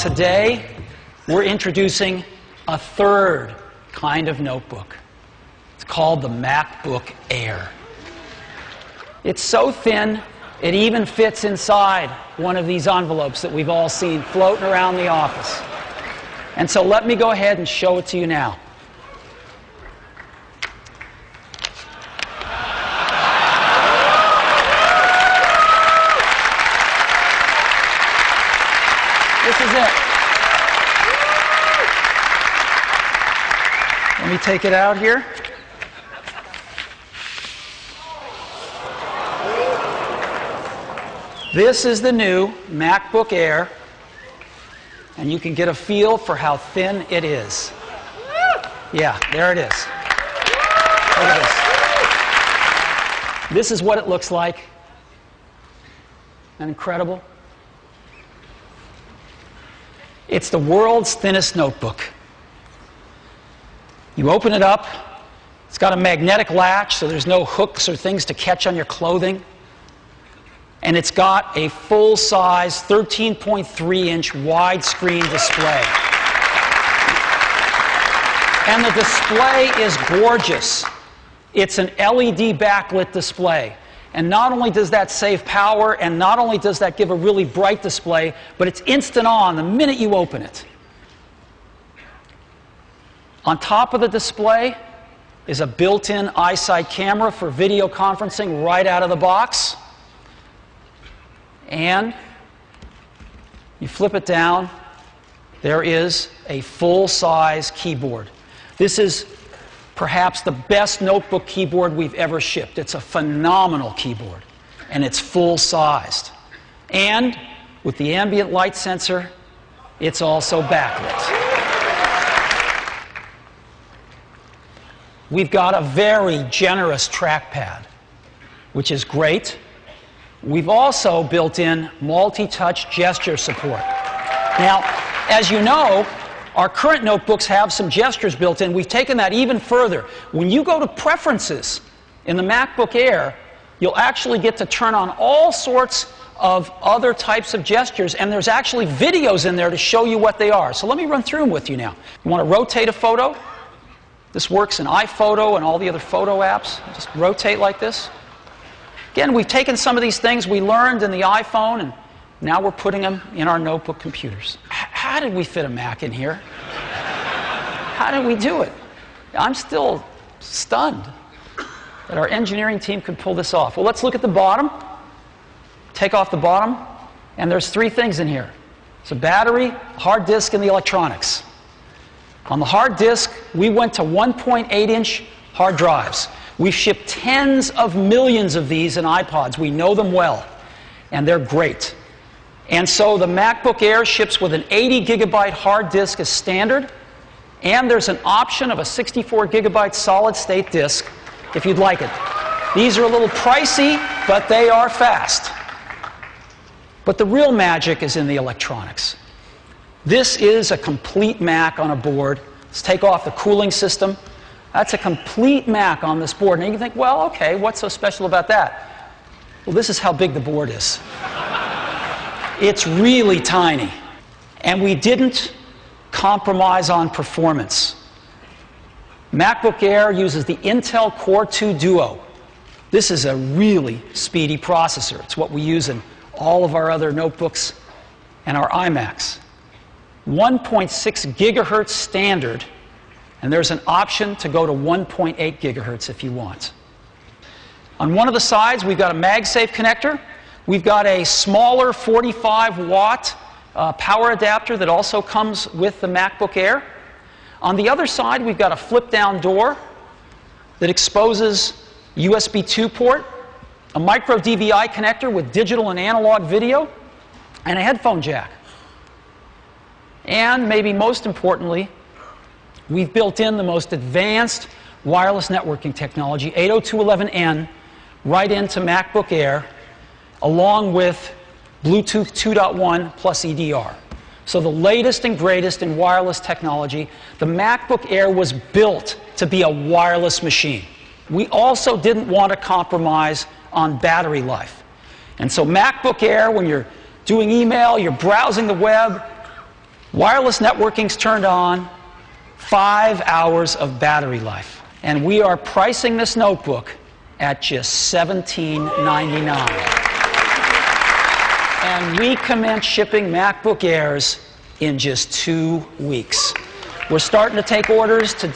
today we're introducing a third kind of notebook. It's called the MacBook Air. It's so thin, it even fits inside one of these envelopes that we've all seen floating around the office. And so let me go ahead and show it to you now. This is it. Let me take it out here. This is the new MacBook Air, and you can get a feel for how thin it is. Yeah, there it is. Look at this. This is what it looks like. Isn't that incredible? It's the world's thinnest notebook. You open it up, it's got a magnetic latch, so there's no hooks or things to catch on your clothing. And it's got a full-size 13.3-inch widescreen display. And the display is gorgeous. It's an LED backlit display. And not only does that save power, and not only does that give a really bright display, but it's instant on the minute you open it. On top of the display is a built-in iSight camera for video conferencing right out of the box. And you flip it down, there is a full-size keyboard. This is perhaps the best notebook keyboard we've ever shipped. It's a phenomenal keyboard, and it's full-sized. And with the ambient light sensor, it's also backlit. We've got a very generous trackpad, which is great. We've also built in multi-touch gesture support. Now, as you know, our current notebooks have some gestures built in. We've taken that even further. When you go to Preferences in the MacBook Air, you'll actually get to turn on all sorts of other types of gestures, and there's actually videos in there to show you what they are. So let me run through them with you now. You want to rotate a photo? This works in iPhoto and all the other photo apps. Just rotate like this. Again, we've taken some of these things we learned in the iPhone, and now we're putting them in our notebook computers. How did we fit a Mac in here? How did we do it? I'm still stunned that our engineering team could pull this off. Well, let's look at the bottom. Take off the bottom, and there's three things in here. It's a battery, hard disk, and the electronics. On the hard disk, we went to 1.8-inch hard drives. We've shipped tens of millions of these in iPods. We know them well, and they're great. And so the MacBook Air ships with an 80-gigabyte hard disk as standard, and there's an option of a 64-gigabyte solid-state disk if you'd like it. These are a little pricey, but they are fast. But the real magic is in the electronics. This is a complete Mac on a board. Let's take off the cooling system. That's a complete Mac on this board. And you can think, well, okay, what's so special about that? Well, this is how big the board is. It's really tiny. And we didn't compromise on performance. MacBook Air uses the Intel Core 2 Duo. This is a really speedy processor. It's what we use in all of our other notebooks and our iMacs. 1.6 gigahertz standard. And there's an option to go to 1.8 gigahertz if you want. On one of the sides, we've got a MagSafe connector. We've got a smaller 45-watt power adapter that also comes with the MacBook Air. On the other side, we've got a flip-down door that exposes USB 2 port, a micro DVI connector with digital and analog video, and a headphone jack. And maybe most importantly, we've built in the most advanced wireless networking technology, 802.11n, right into MacBook Air, along with Bluetooth 2.1 plus EDR. So the latest and greatest in wireless technology. The MacBook Air was built to be a wireless machine. We also didn't want to compromise on battery life. And so MacBook Air, when you're doing email, you're browsing the web, Wireless networking's turned on, 5 hours of battery life. And we are pricing this notebook at just $17.99. And we commence shipping MacBook Airs in just 2 weeks. We're starting to take orders today.